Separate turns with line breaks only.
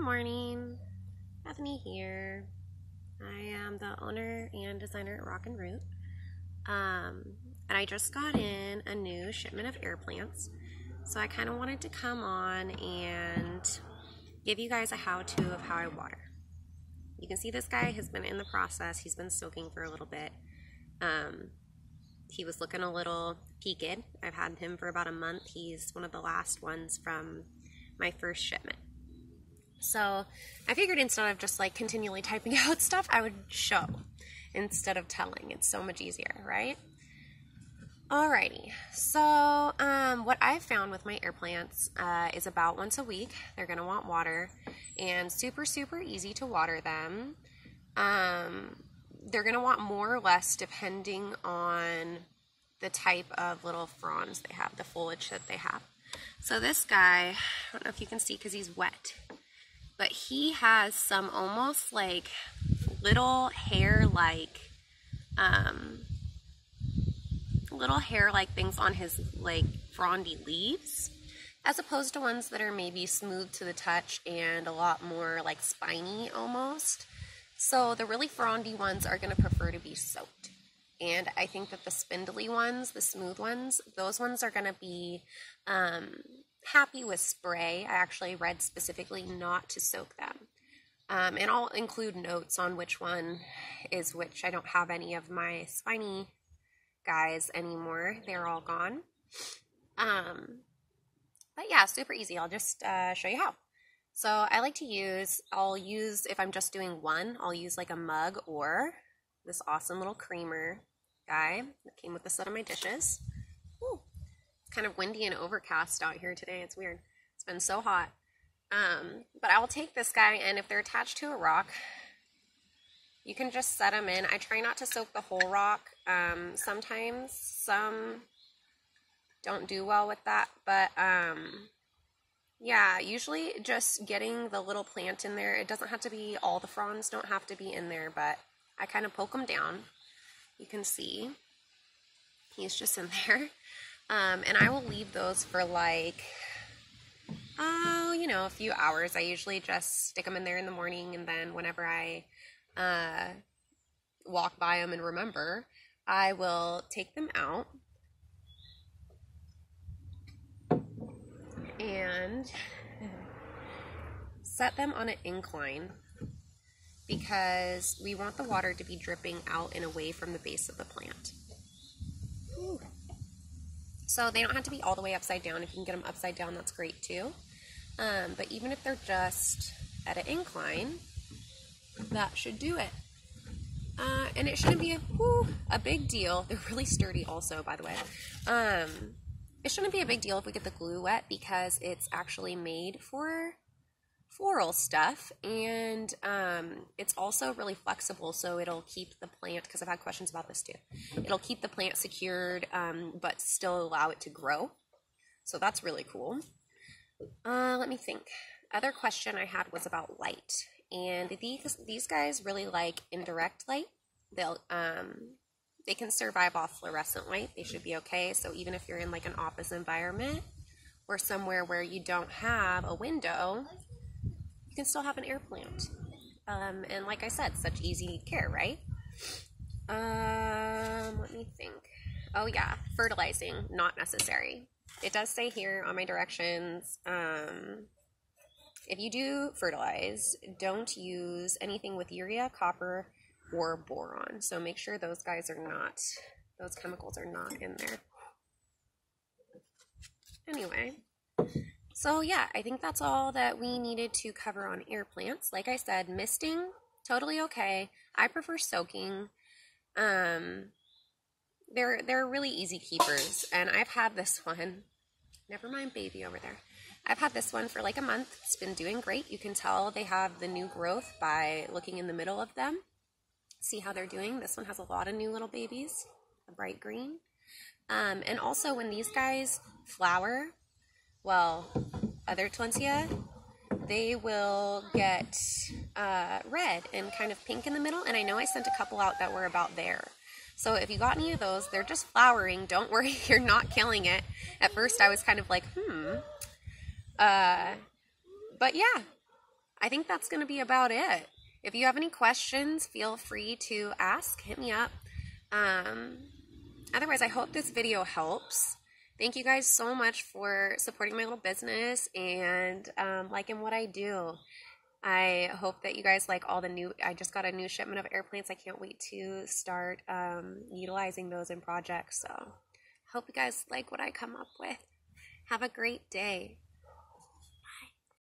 morning, Bethany here. I am the owner and designer at Rock and Root. And I just got in a new shipment of air plants. So I kind of wanted to come on and give you guys a how-to of how I water. You can see this guy has been in the process. He's been soaking for a little bit. He was looking a little peaked. I've had him for about a month. He's one of the last ones from my first shipment. So I figured instead of just like continually typing out stuff, I would show instead of telling. It's so much easier, right? Alrighty, so what I've found with my air plants is about once a week they're going to want water, and super easy to water them. They're going to want more or less depending on the type of little fronds they have, the foliage that they have. So this guy, I don't know if you can see because he's wet, but he has some almost like little hair-like things on his like frondy leaves, as opposed to ones that are maybe smooth to the touch and a lot more like spiny almost. So the really frondy ones are going to prefer to be soaked. And I think that the spindly ones, the smooth ones, those ones are going to be happy with spray. I actually read specifically not to soak them. And I'll include notes on which one is which. I don't have any of my spiny guys anymore. They're all gone. But yeah, super easy. I'll just show you how. So I like to I'll use, if I'm just doing one, I'll use like a mug or this awesome little creamer guy that came with the set of my dishes. Ooh, it's kind of windy and overcast out here today. It's weird. It's been so hot. But I will take this guy, and if they're attached to a rock, you can just set them in. I try not to soak the whole rock. Sometimes some don't do well with that, but yeah, usually just getting the little plant in there. It doesn't have to be, all the fronds don't have to be in there, but I kind of poke them down. You can see he's just in there. And I will leave those for like, a few hours. I usually just stick them in there in the morning, and then whenever I walk by them and remember, I will take them out and set them on an incline, because we want the water to be dripping out and away from the base of the plant. Ooh. So they don't have to be all the way upside down. If you can get them upside down, that's great too. But even if they're just at an incline, that should do it. And it shouldn't be a big deal. They're really sturdy also, by the way. It shouldn't be a big deal if we get the glue wet, because it's actually made for floral stuff, and it's also really flexible, so it'll keep the plant, because I've had questions about this too, it'll keep the plant secured, but still allow it to grow. So that's really cool. Let me think. Other question I had was about light, and these guys really like indirect light. They can survive off fluorescent light. They should be okay. So even if you're in like an office environment or somewhere where you don't have a window, you can still have an air plant. And like I said, such easy care, right? Let me think. Oh yeah, fertilizing, not necessary. It does say here on my directions, if you do fertilize, don't use anything with urea, copper, or boron. So make sure those chemicals are not in there. Anyway, so yeah, I think that's all that we needed to cover on air plants. Like I said, misting, totally okay. I prefer soaking. They're really easy keepers, and I've had this one, never mind baby over there. I've had this one for like a month. It's been doing great. You can tell they have the new growth by looking in the middle of them. See how they're doing. This one has a lot of new little babies, a bright green. And also when these guys flower, well, other Tlentia, they will get red and kind of pink in the middle. And I know I sent a couple out that were about there. So if you got any of those, they're just flowering. Don't worry, you're not killing it. At first I was kind of like, but yeah, I think that's going to be about it. If you have any questions, feel free to ask. Hit me up. Otherwise, I hope this video helps. Thank you guys so much for supporting my little business and liking what I do. I hope that you guys like all the new, I just got a new shipment of airplanes. I can't wait to start utilizing those in projects. So hope you guys like what I come up with. Have a great day.